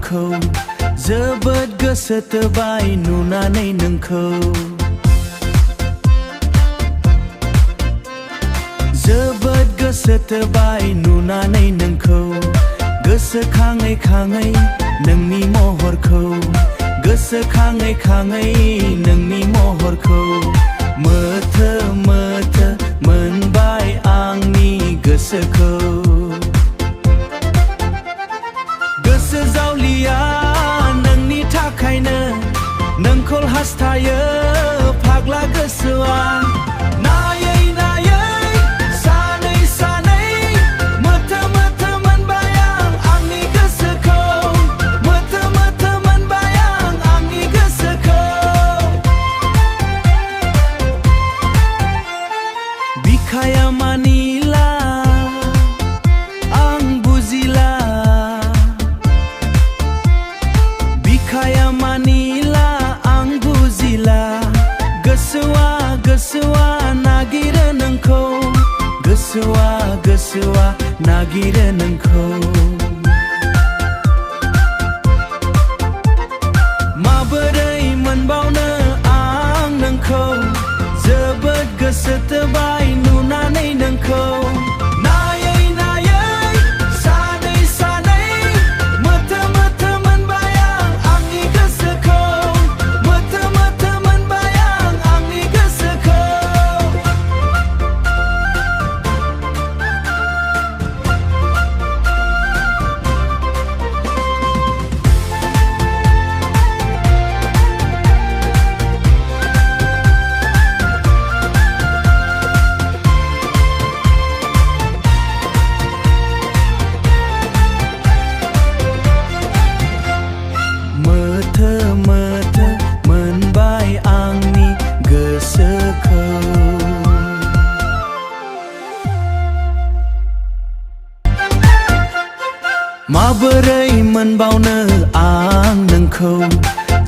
नोंखौ जोबोद गोसो थोबाय नुनानै नोंखौ जोबोद गोसो थोबाय नुनानै नोंखौ गोसोखाङै खाङै नोंनि महरखौ गोसोखाङै खाङै नोंनि महरखौ मोथो मोथो मोनबाय आंनि गोसोखौ गोसो जावलिया नोंनि थाखायनो नोंखौ हास्थायो फाग्ला गोसोआ नायै नायै सानै सानै मोथो मोथो मोनबाय आं आंनि गोसोखौ मोथो मोथो मोनबाय आं आंनि गोसोखौ बिखाया मानिला आं बुजिला बिखाया मानिला आं बुजिला गोसोआ गोसोआ नागिरो नोंखौ गोसोआ गोसोआ नागिरो नोंखौ माबोरै मोनबावनो आं नोंखौ जोबोद गोसो थोबाय नुनानै नोंखौ नायै नायै सानै सानै मोथो मोथो मोनबाय आं आंनि गोसोखौ मोथो मोथो मोनबाय आं आंनि गोसोखौ मोथो मोथो मोनबाय आंनि गोसोखौ माबोरै मोनबावनो आं नोंखौ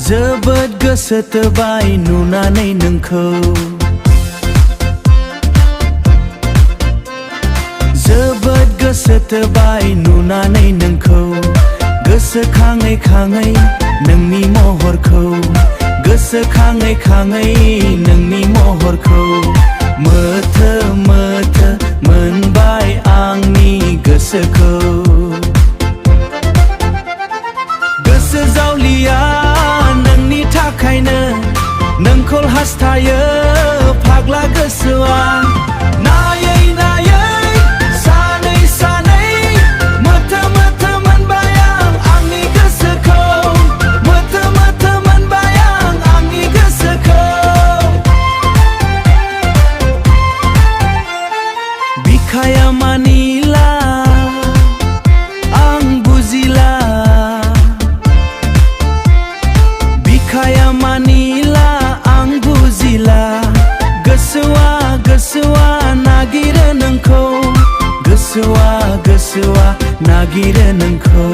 जोबोद गोसो थोबाय नुनानै नोंखौ जोबोद गोसो थोबाय नुनानै नोंखौ गोसोखाङै खाङै नोंनि महरखौ गोसोखाङै खाङै नोंनि महरखौ मोथो मोथो मोनबाय आंनि गोसोखौ गोसो जावलिया नोंनि थाखायनो नोंखौ हास्थायो फाग्ला गोसोआ नायै नायै सानै सानै मोथो मोथो मोनबाय आं आंनि गोसोखौ मोथो मोथो मोनबाय आं आंनि गोसोखौ बिखाया मानिला आं बुजिला बिखाया मानिला आं बुजिला गोसोआ गोसोआ नागिरो नोंखौ गोसोआ गोसोआ नागिरो नोंखौ